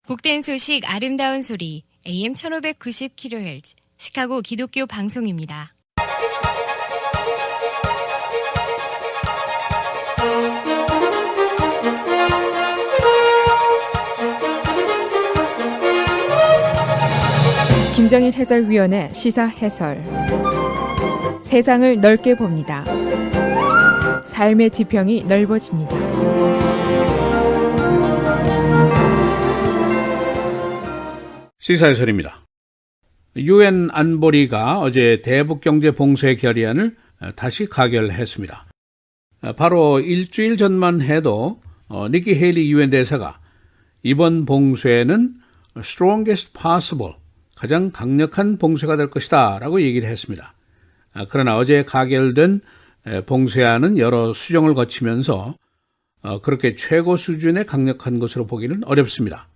복된 소식 아름다운 소리 AM 1590kHz 시카고 기독교 방송입니다. 김정일 해설위원의 시사 해설. 세상을 넓게 봅니다. 삶의 지평이 넓어집니다. 시사해설입니다. UN 안보리가 어제 대북경제봉쇄 결의안을 다시 가결했습니다. 바로 일주일 전만 해도 니키 헤일리 UN 대사가 이번 봉쇄는 strongest possible, 가장 강력한 봉쇄가 될 것이다 라고 얘기를 했습니다. 그러나 어제 가결된 봉쇄안은 여러 수정을 거치면서 그렇게 최고 수준의 강력한 것으로 보기는 어렵습니다.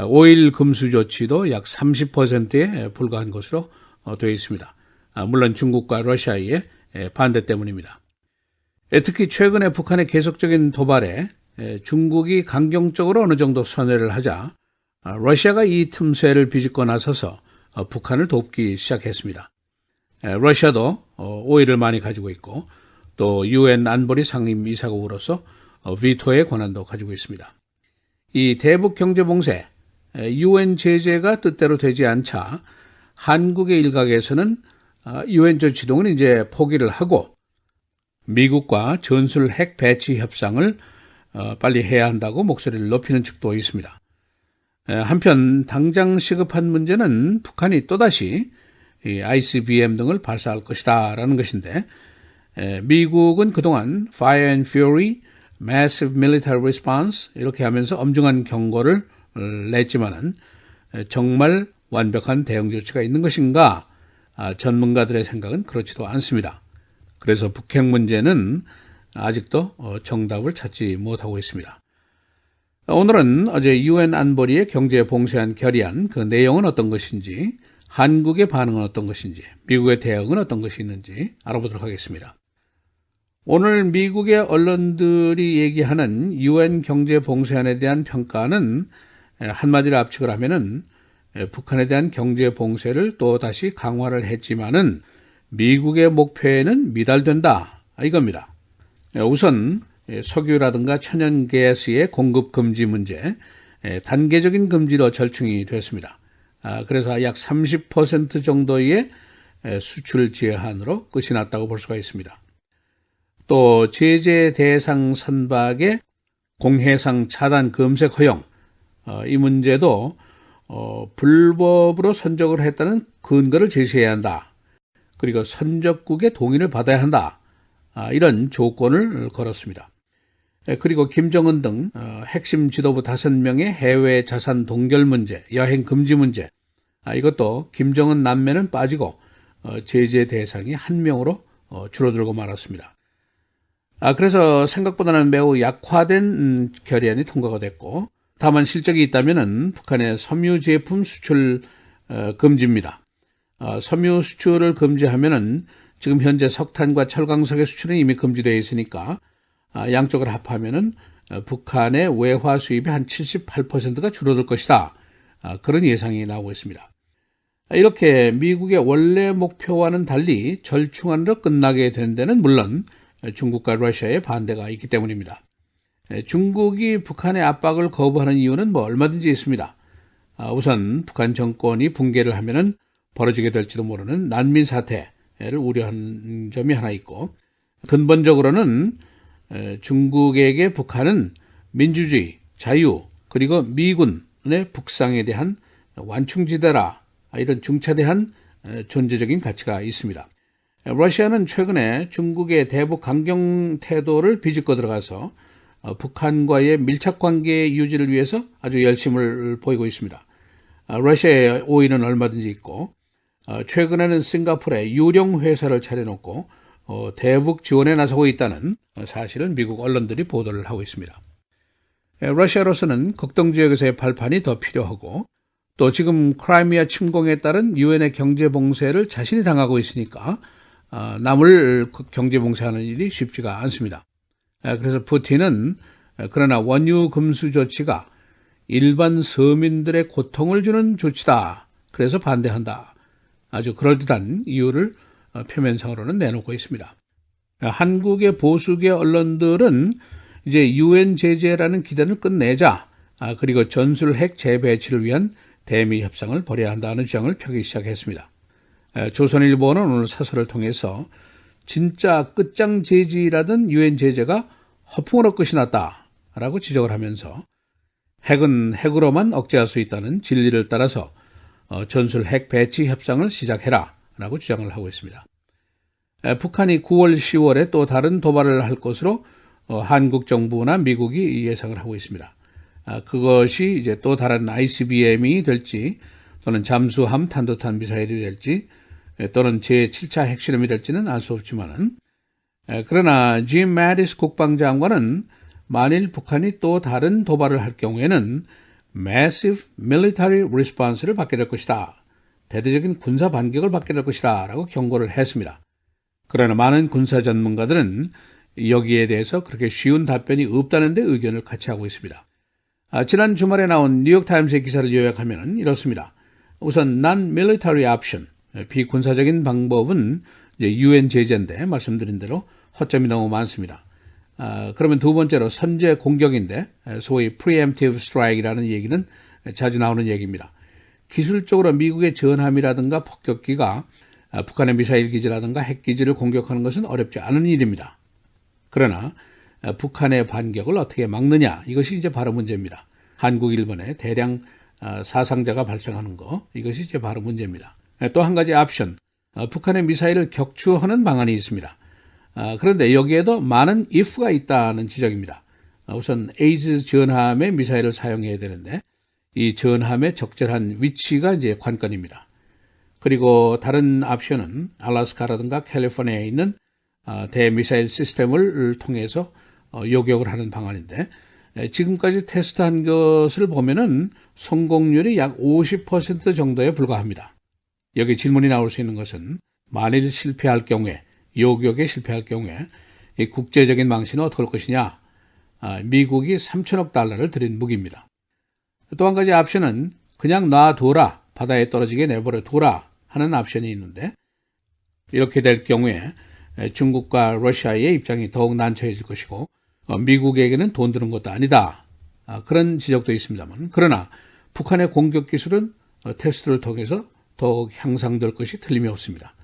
오일 금수 조치도 약 30%에 불과한 것으로 되어 있습니다. 물론 중국과 러시아의 반대 때문입니다. 특히 최근에 북한의 계속적인 도발에 중국이 강경적으로 어느 정도 선회를 하자 러시아가 이 틈새를 비집고 나서서 북한을 돕기 시작했습니다. 러시아도 오일을 많이 가지고 있고 또 UN 안보리 상임이사국으로서 비토의 권한도 가지고 있습니다. 이 대북 경제봉쇄, UN 제재가 뜻대로 되지 않자 한국의 일각에서는 UN 조치동은 이제 포기를 하고 미국과 전술 핵 배치 협상을 빨리 해야 한다고 목소리를 높이는 측도 있습니다. 한편 당장 시급한 문제는 북한이 또다시 ICBM 등을 발사할 것이다 라는 것인데, 미국은 그동안 Fire and Fury, Massive Military Response 이렇게 하면서 엄중한 경고를 냈지만은 정말 완벽한 대응 조치가 있는 것인가? 전문가들의 생각은 그렇지도 않습니다. 그래서 북핵 문제는 아직도 정답을 찾지 못하고 있습니다. 오늘은 어제 UN 안보리의 경제 봉쇄안 결의안 그 내용은 어떤 것인지, 한국의 반응은 어떤 것인지, 미국의 대응은 어떤 것이 있는지 알아보도록 하겠습니다. 오늘 미국의 언론들이 얘기하는 UN 경제 봉쇄안에 대한 평가는 한마디로 압축을 하면은 북한에 대한 경제 봉쇄를 또 다시 강화를 했지만은 미국의 목표에는 미달된다 이겁니다. 우선 석유라든가 천연가스의 공급 금지 문제, 단계적인 금지로 절충이 됐습니다. 그래서 약 30% 정도의 수출 제한으로 끝이 났다고 볼 수가 있습니다. 또 제재 대상 선박의 공해상 차단 검색 허용, 이 문제도 불법으로 선적을 했다는 근거를 제시해야 한다. 그리고 선적국의 동의를 받아야 한다. 이런 조건을 걸었습니다. 그리고 김정은 등 핵심 지도부 5명의 해외 자산 동결 문제, 여행 금지 문제, 이것도 김정은 남매는 빠지고 제재 대상이 1명으로 줄어들고 말았습니다. 그래서 생각보다는 매우 약화된 결의안이 통과가 됐고, 다만 실적이 있다면은 북한의 섬유 제품 수출 금지입니다. 섬유 수출을 금지하면은 지금 현재 석탄과 철광석의 수출은 이미 금지되어 있으니까 양쪽을 합하면은 북한의 외화 수입이 한 78%가 줄어들 것이다. 그런 예상이 나오고 있습니다. 이렇게 미국의 원래 목표와는 달리 절충안으로 끝나게 된 데는 물론 중국과 러시아의 반대가 있기 때문입니다. 중국이 북한의 압박을 거부하는 이유는 얼마든지 있습니다. 우선 북한 정권이 붕괴를 하면은 벌어지게 될지도 모르는 난민 사태를 우려하는 점이 하나 있고, 근본적으로는 중국에게 북한은 민주주의, 자유, 그리고 미군의 북상에 대한 완충지대라, 이런 중차대한 존재적인 가치가 있습니다. 러시아는 최근에 중국의 대북 강경 태도를 비집고 들어가서 북한과의 밀착관계 유지를 위해서 아주 열심을 보이고 있습니다. 러시아의 오일은 얼마든지 있고, 최근에는 싱가포르에 유령 회사를 차려놓고 대북 지원에 나서고 있다는 사실을 미국 언론들이 보도를 하고 있습니다. 러시아로서는 극동 지역에서의 발판이 더 필요하고, 또 지금 크라이미아 침공에 따른 유엔의 경제 봉쇄를 자신이 당하고 있으니까 남을 경제 봉쇄하는 일이 쉽지가 않습니다. 그래서 푸틴은 그러나 원유 금수 조치가 일반 서민들의 고통을 주는 조치다. 그래서 반대한다. 아주 그럴듯한 이유를 표면상으로는 내놓고 있습니다. 한국의 보수계 언론들은 이제 유엔 제재라는 기대를 끝내자, 그리고 전술 핵 재배치를 위한 대미 협상을 벌여야 한다는 주장을 펴기 시작했습니다. 조선일보는 오늘 사설을 통해서 진짜 끝장 제지라던 유엔 제재가 허풍으로 끝이 났다라고 지적을 하면서 핵은 핵으로만 억제할 수 있다는 진리를 따라서 전술 핵 배치 협상을 시작해라 라고 주장을 하고 있습니다. 북한이 9월, 10월에 또 다른 도발을 할 것으로 한국 정부나 미국이 예상을 하고 있습니다. 그것이 이제 또 다른 ICBM이 될지 또는 잠수함 탄도탄 미사일이 될지 또는 제7차 핵실험이 될지는 알 수 없지만은 그러나 짐 매티스 국방장관은 만일 북한이 또 다른 도발을 할 경우에는 massive military response를 받게 될 것이다. 대대적인 군사 반격을 받게 될 것이다 라고 경고를 했습니다. 그러나 많은 군사 전문가들은 여기에 대해서 그렇게 쉬운 답변이 없다는 데 의견을 같이 하고 있습니다. 지난 주말에 나온 뉴욕타임스의 기사를 요약하면 이렇습니다. 우선 non-military option, 비군사적인 방법은 유엔 제재인데 말씀드린 대로 허점이 너무 많습니다. 그러면 두 번째로 선제 공격인데 소위 preemptive strike이라는 얘기는 자주 나오는 얘기입니다. 기술적으로 미국의 전함이라든가 폭격기가 북한의 미사일 기지라든가 핵 기지를 공격하는 것은 어렵지 않은 일입니다. 그러나 북한의 반격을 어떻게 막느냐, 이것이 이제 바로 문제입니다. 한국, 일본에 대량 사상자가 발생하는 거, 이것이 이제 바로 문제입니다. 또 한 가지 옵션, 북한의 미사일을 격추하는 방안이 있습니다. 그런데 여기에도 많은 if가 있다는 지적입니다. 우선 에이즈 전함의 미사일을 사용해야 되는데 이 전함의 적절한 위치가 이제 관건입니다. 그리고 다른 옵션은 알래스카라든가 캘리포니아에 있는 대미사일 시스템을 통해서 요격을 하는 방안인데 지금까지 테스트한 것을 보면은 성공률이 약 50% 정도에 불과합니다. 여기 질문이 나올 수 있는 것은 만일 실패할 경우에, 요격에 실패할 경우에 이 국제적인 망신은 어떻게 할 것이냐. 미국이 3천억 달러를 들인 무기입니다. 또 한 가지 옵션은 그냥 놔둬라, 바다에 떨어지게 내버려 둬라 하는 옵션이 있는데 이렇게 될 경우에 중국과 러시아의 입장이 더욱 난처해질 것이고 미국에게는 돈 드는 것도 아니다. 그런 지적도 있습니다만 그러나 북한의 공격 기술은 테스트를 통해서 더욱 향상될 것이 틀림이 없습니다.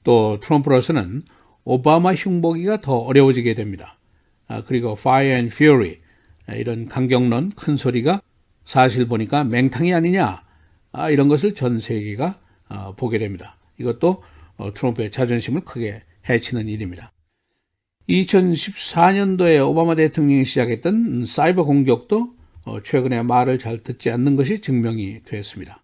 또 트럼프로서는 오바마 흉보기가 더 어려워지게 됩니다. 그리고 Fire and Fury 이런 강경론 큰 소리가 사실 보니까 맹탕이 아니냐 이런 것을 전 세계가 보게 됩니다. 이것도 트럼프의 자존심을 크게 해치는 일입니다. 2014년도에 오바마 대통령이 시작했던 사이버 공격도 최근에 말을 잘 듣지 않는 것이 증명이 되었습니다.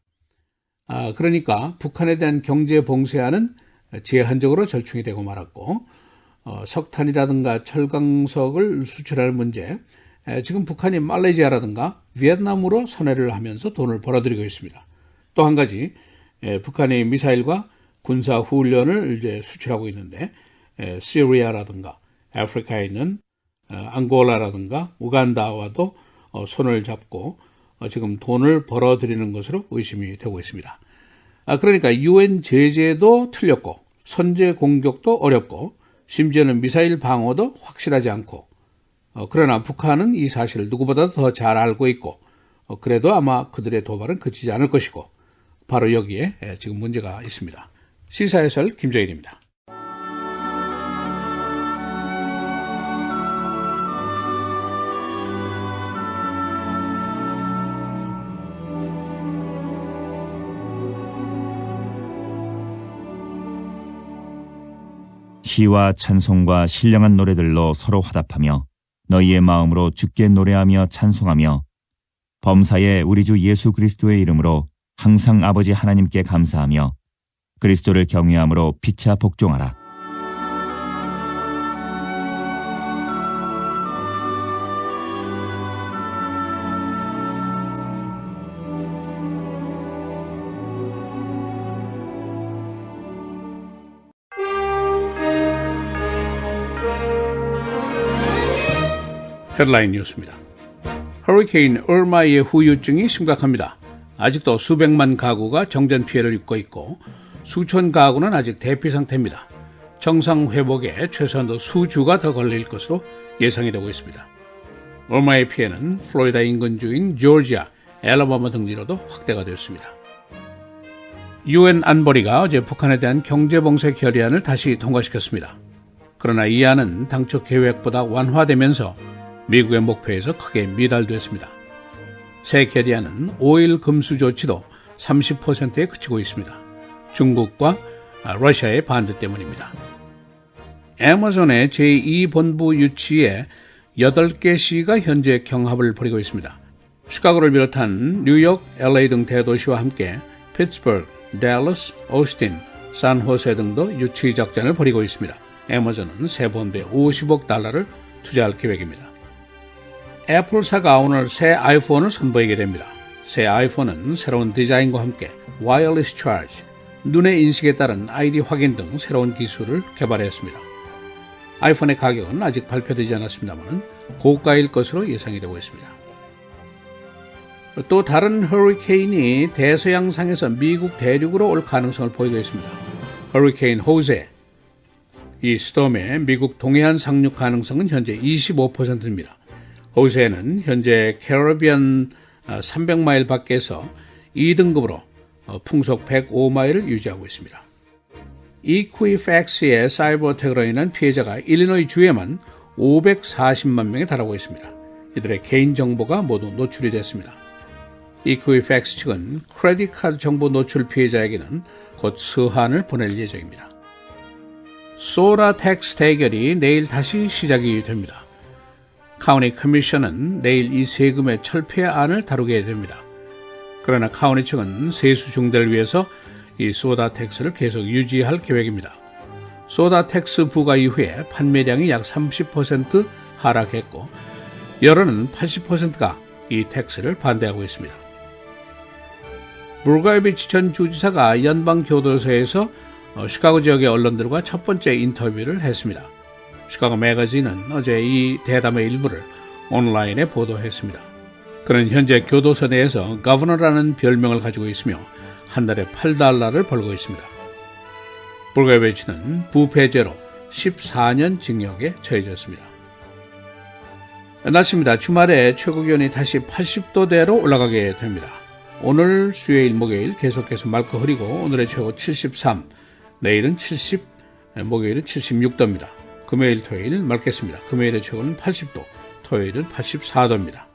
그러니까 북한에 대한 경제 봉쇄안은 제한적으로 절충이 되고 말았고 석탄이라든가 철강석을 수출할 문제, 지금 북한이 말레이시아라든가 비엔남으로 선회를 하면서 돈을 벌어들이고 있습니다. 또 한 가지 북한의 미사일과 군사 훈련을 이제 수출하고 있는데 시리아라든가 아프리카에 있는 앙골라라든가 우간다와도 손을 잡고 지금 돈을 벌어들이는 것으로 의심이 되고 있습니다. 그러니까 유엔 제재도 틀렸고 선제 공격도 어렵고 심지어는 미사일 방어도 확실하지 않고 그러나 북한은 이 사실을 누구보다 더 잘 알고 있고 그래도 아마 그들의 도발은 그치지 않을 것이고 바로 여기에 지금 문제가 있습니다. 시사해설 김정일입니다. 시와 찬송과 신령한 노래들로 서로 화답하며 너희의 마음으로 주께 노래하며 찬송하며 범사의 우리 주 예수 그리스도의 이름으로 항상 아버지 하나님께 감사하며 그리스도를 경외함으로 피차 복종하라. 헤드라인 뉴스입니다. 허리케인 얼마의 후유증이 심각합니다. 아직도 수백만 가구가 정전 피해를 입고 있고 수천 가구는 아직 대피 상태입니다. 정상 회복에 최소한도 수주가 더 걸릴 것으로 예상이 되고 있습니다. 얼마의 피해는 플로리다 인근주인 조지아, 엘라바마 등지로도 확대가 되었습니다. 유엔 안보리가 어제 북한에 대한 경제봉쇄 결의안을 다시 통과시켰습니다. 그러나 이 안은 당초 계획보다 완화되면서 미국의 목표에서 크게 미달됐습니다. 새 결의안은 오일 금수 조치도 30%에 그치고 있습니다. 중국과 러시아의 반대 때문입니다. 애마존의 제2본부 유치에 8개 시가 현재 경합을 벌이고 있습니다. 시카고를 비롯한 뉴욕, LA 등 대도시와 함께 피츠버그, 댈러스, 오스틴, 산호세 등도 유치 작전을 벌이고 있습니다. 애마존은 새 본부에 50억 달러를 투자할 계획입니다. 애플사가 오늘 새 아이폰을 선보이게 됩니다. 새 아이폰은 새로운 디자인과 함께 와이어리스 차지, 눈의 인식에 따른 아이디 확인 등 새로운 기술을 개발했습니다. 아이폰의 가격은 아직 발표되지 않았습니다만 고가일 것으로 예상이 되고 있습니다. 또 다른 허리케인이 대서양상에서 미국 대륙으로 올 가능성을 보이고 있습니다. 허리케인 호세, 이 스톰의 미국 동해안 상륙 가능성은 현재 25%입니다. 호세는 현재 캐리비안 300마일 밖에서 2등급으로 풍속 105마일을 유지하고 있습니다. 이퀴팩스의 사이버 어택으로 인한 피해자가 일리노이 주에만 540만 명에 달하고 있습니다. 이들의 개인정보가 모두 노출이 됐습니다. 이퀴팩스 측은 크레딧 카드 정보 노출 피해자에게는 곧 서한을 보낼 예정입니다. 소라 텍스 대결이 내일 다시 시작이 됩니다. 카운티 커미션은 내일 이 세금의 철폐안을 다루게 됩니다. 그러나 카운티 측은 세수 중대를 위해서 이 소다 텍스를 계속 유지할 계획입니다. 소다 텍스 부과 이후에 판매량이 약 30% 하락했고 여론은 80%가 이 텍스를 반대하고 있습니다. 불가이비치 전 주지사가 연방교도소에서 시카고 지역의 언론들과 첫 번째 인터뷰를 했습니다. 시카고 매거진은 어제 이 대담의 일부를 온라인에 보도했습니다. 그는 현재 교도소 내에서 거버너라는 별명을 가지고 있으며 한 달에 $8를 벌고 있습니다. 불가이비치는 부패죄로 14년 징역에 처해졌습니다. 날씨입니다. 주말에 최고기온이 다시 80도대로 올라가게 됩니다. 오늘 수요일 목요일 계속해서 맑고 흐리고 오늘의 최고 73, 내일은 70, 목요일은 76도입니다. 금요일 토요일 맑겠습니다. 금요일의 최고는 80도, 토요일은 84도입니다.